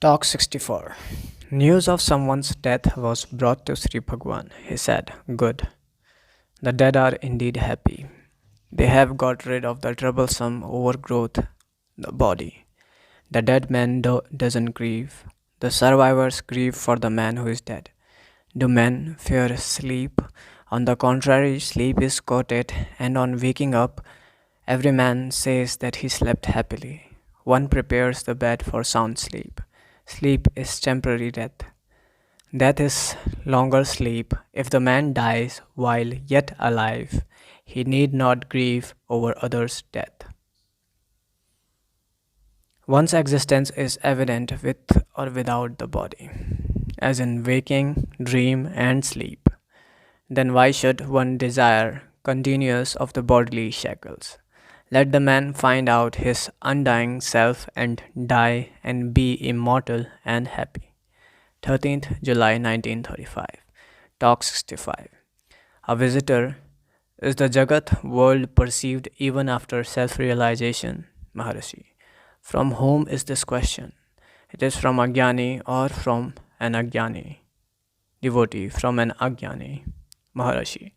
Talk 64. News of someone's death was brought to Sri Bhagwan. He said, "Good. The dead are indeed happy. They have got rid of the troublesome overgrowth, the body. The dead man doesn't grieve. The survivors grieve for the man who is dead. Do men fear sleep? On the contrary, sleep is courted, and on waking up, every man says that he slept happily. One prepares the bed for sound sleep. Sleep is temporary death. Death is longer sleep. If the man dies while yet alive, he need not grieve over others' death. One's existence is evident with or without the body, as in waking, dream, and sleep. Then why should one desire continuance of the bodily shackles? Let the man find out his undying self and die and be immortal and happy. 13th July 1935. Talk 65. A visitor. Is the Jagat world perceived even after self-realization? Maharishi. From whom is this question? It is from a Jnani or from an Ajnani? Devotee. From an Ajnani. Maharishi.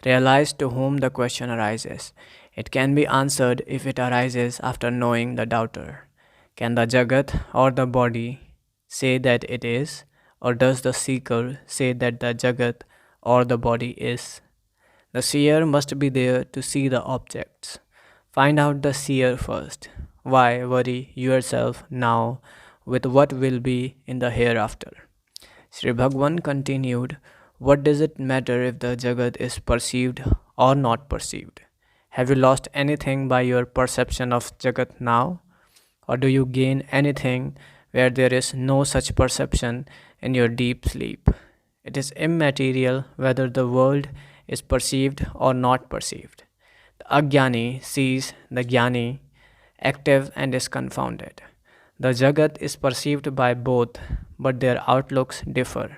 Realize to whom the question arises. It can be answered if it arises after knowing the doubter. Can the Jagat or the body say that it is, or does the seeker say that the Jagat or the body is? The seer must be there to see the objects. Find out the seer first. Why worry yourself now with what will be in the hereafter? Sri Bhagwan continued, what does it matter if the Jagat is perceived or not perceived? Have you lost anything by your perception of Jagat now? Or do you gain anything where there is no such perception in your deep sleep? It is immaterial whether the world is perceived or not perceived. The Ajnani sees the Jnani active and is confounded. The Jagat is perceived by both, but their outlooks differ.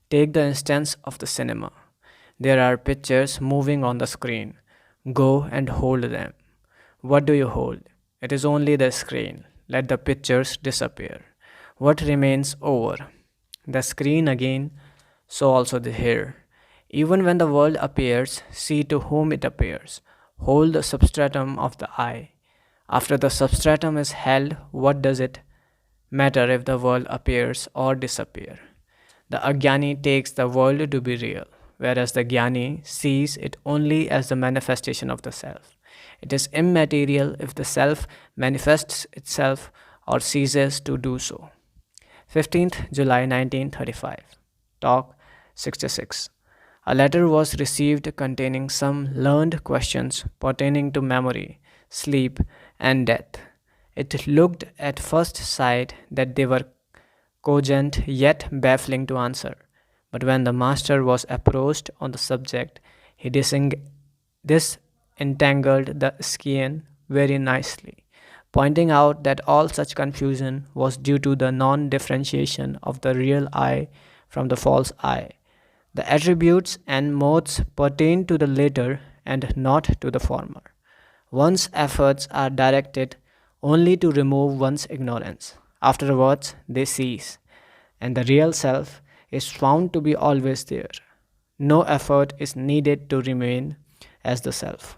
Take the instance of the cinema. There are pictures moving on the screen. Go and hold them. What do you hold? It is only the screen. Let the pictures disappear. What remains over? The screen again, so also the hair. Even when the world appears, see to whom it appears. Hold the substratum of the eye. After the substratum is held, what does it matter if the world appears or disappear? The Ajnani takes the world to be real, whereas the Jnani sees it only as the manifestation of the self. It is immaterial if the self manifests itself or ceases to do so. 15th July 1935. Talk 66. A letter was received containing some learned questions pertaining to memory, sleep, and death. It looked at first sight that they were cogent yet baffling to answer. But when the master was approached on the subject, he disentangled the skein very nicely, pointing out that all such confusion was due to the non-differentiation of the real I from the false I. The attributes and modes pertain to the latter and not to the former. One's efforts are directed only to remove one's ignorance. Afterwards, they cease, and the real self is found to be always there. No effort is needed to remain as the self.